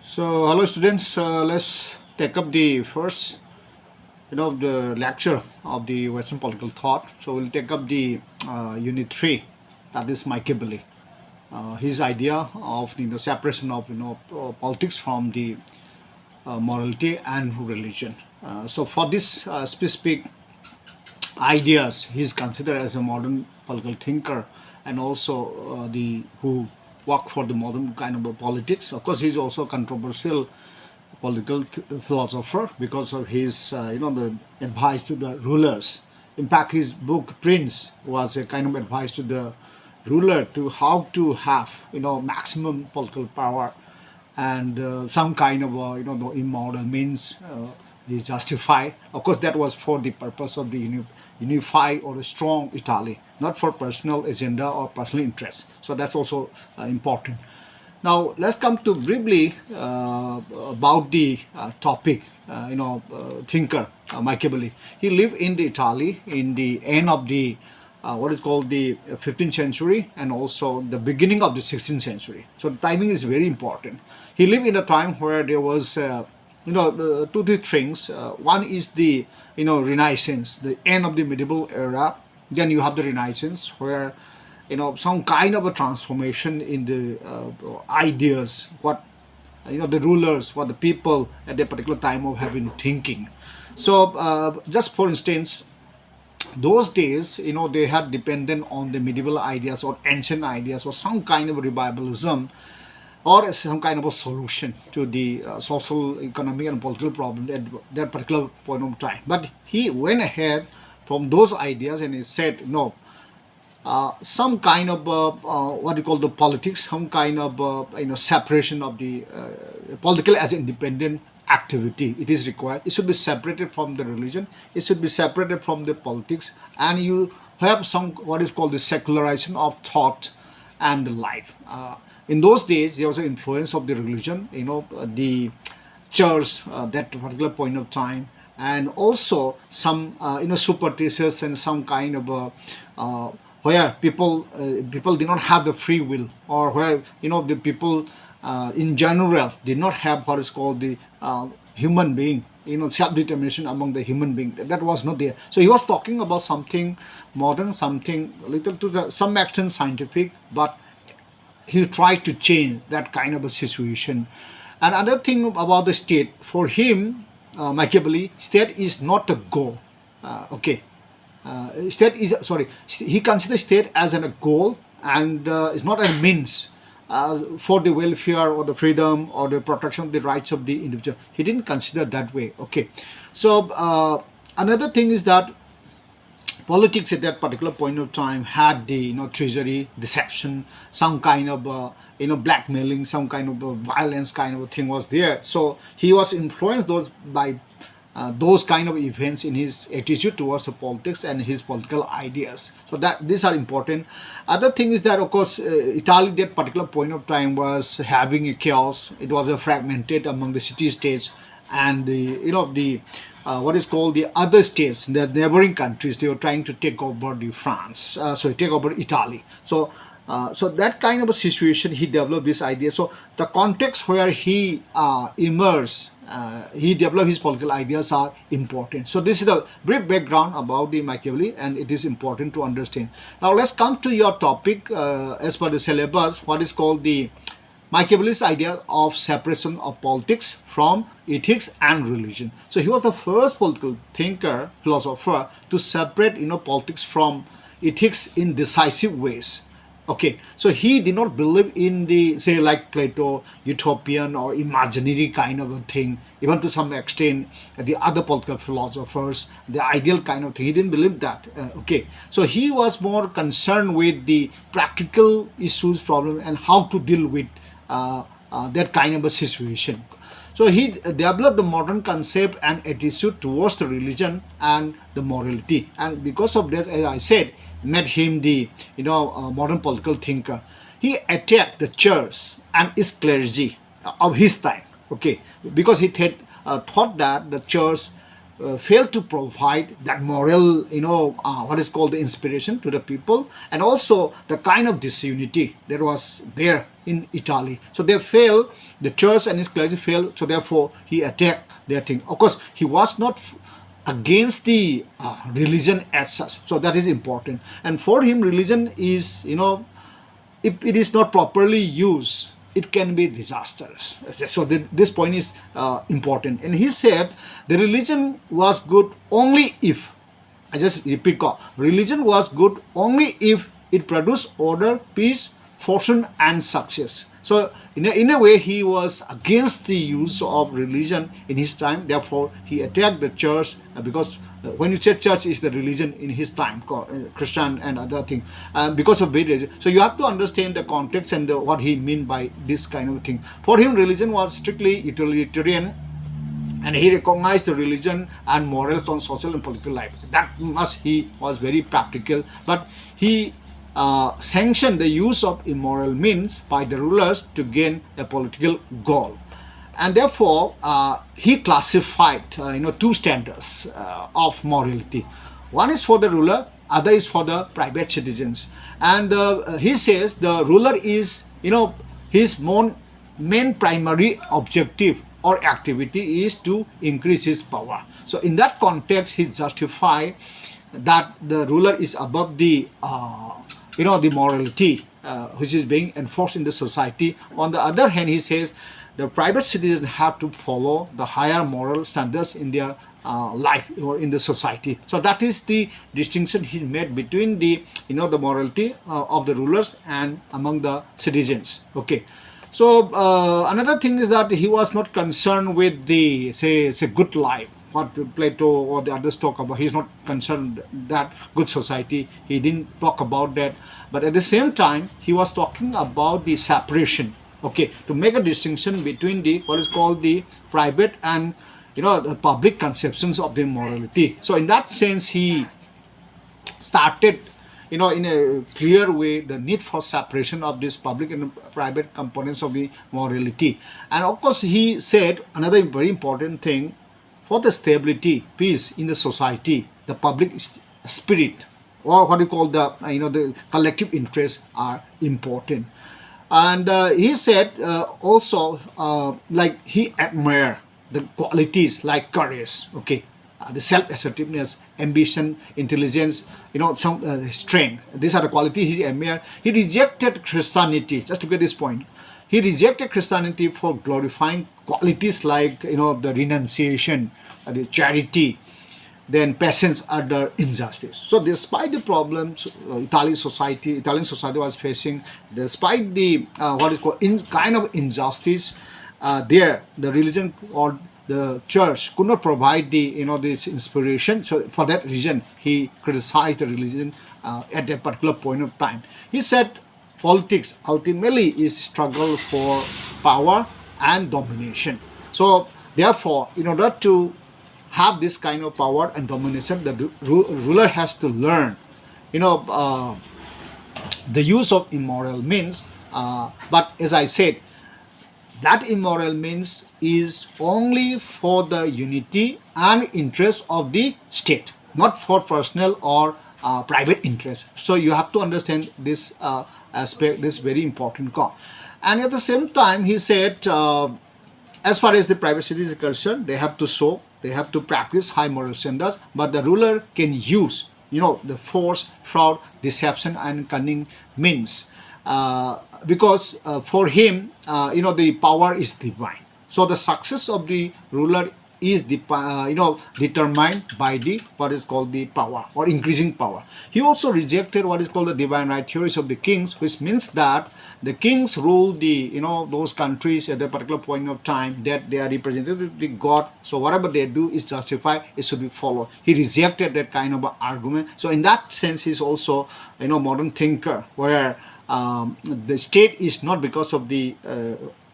So, hello students. Let's take up the first, the lecture of the Western political thought. So, we'll take up the unit three, that is Machiavelli. His idea of separation of politics from the morality and religion. So, for this specific ideas, he's considered as a modern political thinker, and also the who work for the modern kind of politics. Of course, he's also controversial political philosopher because of his the advice to the rulers. In fact, his book Prince was a kind of advice to the ruler to how to have maximum political power, and some kind of the immoral means is justified. Of course, that was for the purpose of the unify or a strong Italy, not for personal agenda or personal interest. So that's also important. Now let's come to briefly about the topic. Thinker Machiavelli. He lived in the Italy in the end of the what is called the 15th century and also the beginning of the 16th century. So the timing is very important. He lived in a time where there was two three things. One is the Renaissance, the end of the medieval era. Then you have the Renaissance where some kind of a transformation in the ideas, what the rulers, what the people at that particular time of have been thinking. So just for instance, those days they had dependent on the medieval ideas or ancient ideas or some kind of revivalism or some kind of a solution to the social, economic, and political problem at that particular point of time. But he went ahead from those ideas and he said, no, some kind of what you call the politics, some kind of separation of the political as independent activity. It is required. It should be separated from the religion. It should be separated from the politics, and you have some what is called the secularization of thought and life. In those days, there was an influence of the religion, the church that particular point of time, and also some superstitious and some kind of where people did not have the free will, or where the people in general did not have what is called the human being, self-determination among the human being. That was not there. So he was talking about something modern, something little to some extent scientific, but he tried to change that kind of a situation. And another thing about the state, for him, Machiavelli, state is not a goal. Okay, state is sorry. He considers state as a goal and it's not a means for the welfare or the freedom or the protection of the rights of the individual. He didn't consider that way. Okay, so another thing is that politics at that particular point of time had the treasury, deception, some kind of blackmailing, some kind of violence kind of a thing was there. So he was influenced by those kind of events in his attitude towards the politics and his political ideas. So that these are important. Other thing is that of course Italy at that particular point of time was having a chaos. It was fragmented among the city states and the what is called the other states, the neighboring countries. They were trying to take over the France, take over Italy. So that kind of a situation, he developed this idea. So the context where he immersed, he developed his political ideas are important. So this is the brief background about the Machiavelli, and it is important to understand. Now let's come to your topic as per the syllabus, what is called the Machiavelli's idea of separation of politics from ethics and religion. So he was the first political thinker, philosopher to separate politics from ethics in decisive ways. Okay, so he did not believe in the, say, like Plato, utopian or imaginary kind of a thing, even to some extent the other political philosophers, the ideal kind of thing. He didn't believe that. Okay, so he was more concerned with the practical issues, problem, and how to deal with that kind of a situation. So he developed the modern concept and attitude towards the religion and the morality, and because of that, as I said, made him the modern political thinker. He attacked the church and its clergy of his time. Okay, because he thought that the church failed to provide that moral, what is called the inspiration to the people, and also the kind of disunity that was there in Italy. So they failed, the church and his clergy failed, so therefore he attacked their thing. Of course, he was not against the religion as such, so that is important. And for him, religion is, if it is not properly used, it can be disastrous. So this point is important. And he said the religion was good only if, I just repeat, religion was good only if it produced order, peace, fortune and success. So in a way, he was against the use of religion in his time. Therefore, he attacked the church, because when you say church is the religion in his time, Christian and other thing, because of various. So you have to understand the context and what he mean by this kind of thing. For him, religion was strictly utilitarian, and he recognized the religion and morals on social and political life. He was very practical, but he sanctioned the use of immoral means by the rulers to gain a political goal. And therefore, he classified two standards of morality. One is for the ruler, other is for the private citizens. And he says the ruler is, his main primary objective or activity is to increase his power. So in that context, he justified that the ruler is above the the morality which is being enforced in the society. On the other hand, he says the private citizens have to follow the higher moral standards in their life or in the society. So that is the distinction he made between the the morality of the rulers and among the citizens. Okay. So another thing is that he was not concerned with the say good life, what Plato or the others talk about. He's not concerned that good society. He didn't talk about that. But at the same time, he was talking about the separation. Okay, to make a distinction between the what is called the private and the public conceptions of the morality. So in that sense, he started in a clear way the need for separation of this public and private components of the morality. And of course, he said another very important thing: for the stability, peace in the society, the public spirit, or what you call the collective interests are important. And he said also like he admired the qualities like courage, okay, the self-assertiveness, ambition, intelligence, some strength. These are the qualities he admired. He rejected Christianity. Just to get this point, he rejected Christianity for glorifying qualities like the renunciation, the charity, then patience under injustice. So despite the problems Italian society was facing, despite the what is called kind of injustice, the religion or the church could not provide the this inspiration. So for that reason, he criticized the religion at that particular point of time. He said politics ultimately is struggle for power and domination. So therefore, in order to have this kind of power and domination, the ruler has to learn the use of immoral means. But as I said, that immoral means is only for the unity and interest of the state, not for personal or private interest. So you have to understand this aspect, this very important call. And at the same time, he said, as far as the private citizens is concerned, they have to show, they have to practice high moral standards, but the ruler can use, the force, fraud, deception, and cunning means, because for him, the power is divine. So the success of the ruler is determined by the what is called the power or increasing power. He also rejected what is called the divine right theories of the kings, which means that the kings rule the those countries at a particular point of time, that they are represented with the God. So whatever they do is justified, it should be followed. He rejected that kind of argument. So in that sense, he's also modern thinker, where the state is not because of the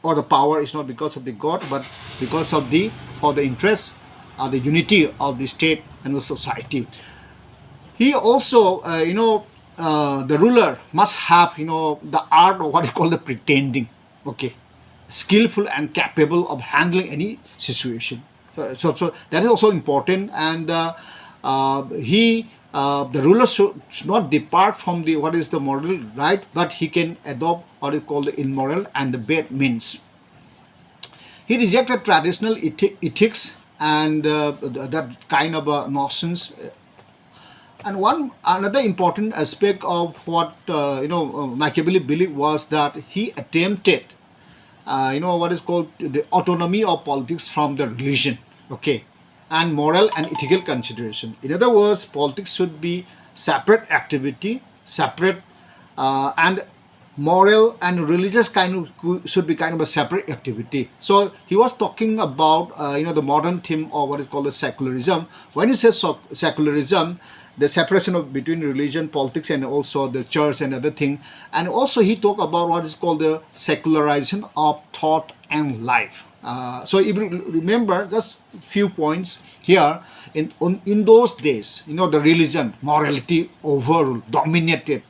or the power is not because of the God, but because of the interest, the unity of the state and the society. He also, the ruler must have, the art of what is called the pretending, okay, skillful and capable of handling any situation. So that is also important, and the ruler should not depart from the what is the moral right, but he can adopt what is called the immoral and the bad means. He rejected traditional ethics and that kind of nonsense. And one another important aspect of what Machiavelli believed was that he attempted, what is called the autonomy of politics from the religion, okay, and moral and ethical consideration. In other words, politics should be separate activity, separate, and moral and religious should be kind of a separate activity. So he was talking about the modern theme of what is called the secularism. When he says secularism, the separation of between religion, politics, and also the church and other thing, and also he talked about what is called the secularization of thought and life. So if you remember just few points here, in those days, the religion, morality overruled, dominated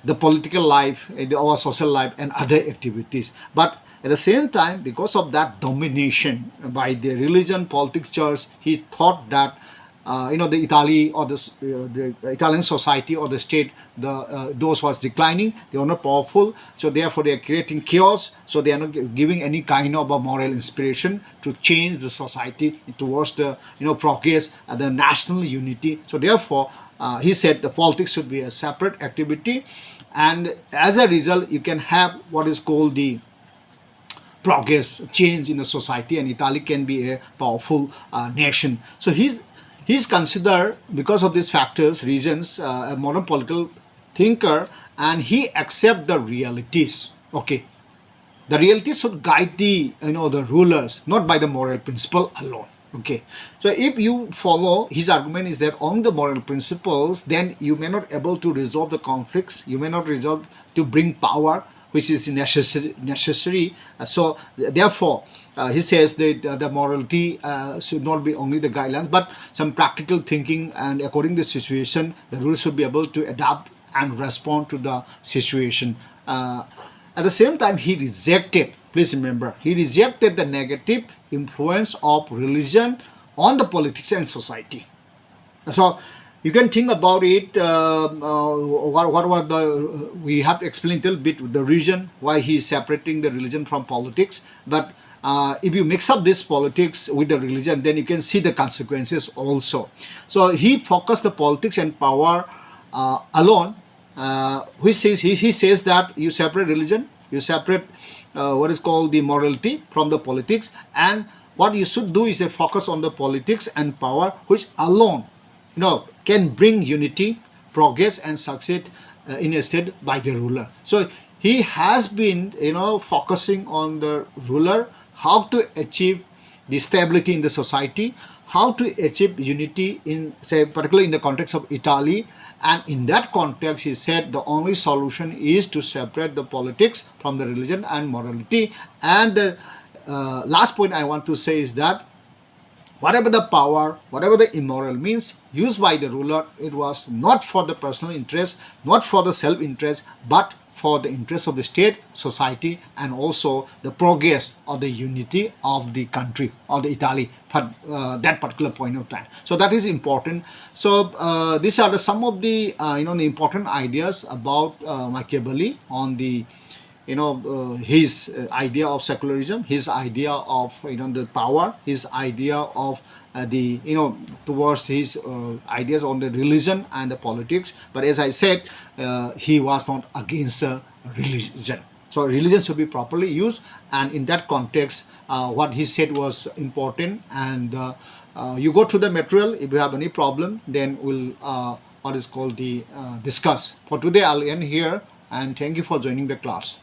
the political life, our social life, and other activities. But at the same time, because of that domination by the religion, politics, church, he thought that the Italy or the Italian society or the state, those was declining, they were not powerful, so therefore they are creating chaos, so they are not giving any kind of a moral inspiration to change the society towards the progress and the national unity. So therefore he said the politics should be a separate activity, and as a result you can have what is called the progress, change in the society, and Italy can be a powerful nation. So he's considered, because of these factors, reasons, a modern political thinker, and he accept the realities. Okay, the realities should guide the the rulers, not by the moral principle alone. Okay, so if you follow his argument is that on the moral principles, then you may not able to resolve the conflicts, you may not resolve to bring power, which is necessary. So therefore, he says that the morality should not be only the guidelines, but some practical thinking, and according to the situation, the rules should be able to adapt and respond to the situation. At the same time, he rejected, please remember, he rejected the negative influence of religion on the politics and society. So you can think about it. What were the? We have to explain a little bit the reason why he is separating the religion from politics. But if you mix up this politics with the religion, then you can see the consequences also. So he focused the politics and power alone. Which says he says that you separate religion, you separate what is called the morality from the politics, and what you should do is to focus on the politics and power, which alone can bring unity, progress, and succeed in a state by the ruler. So he has been focusing on the ruler, how to achieve the stability in the society, how to achieve unity in, say, particularly in the context of Italy. And in that context, he said the only solution is to separate the politics from the religion and morality. And the last point I want to say is that whatever the power, whatever the immoral means used by the ruler, it was not for the personal interest, not for the self-interest, but for the interest of the state, society, and also the progress or the unity of the country or the Italy at that particular point of time. So that is important. So these are some of the the important ideas about Machiavelli on the his idea of secularism, his idea of the power, his idea of the towards his ideas on the religion and the politics. But as I said, he was not against religion. So religion should be properly used, and in that context, what he said was important. And you go through the material. If you have any problem, then we'll what is called the discuss. For today, I'll end here, and thank you for joining the class.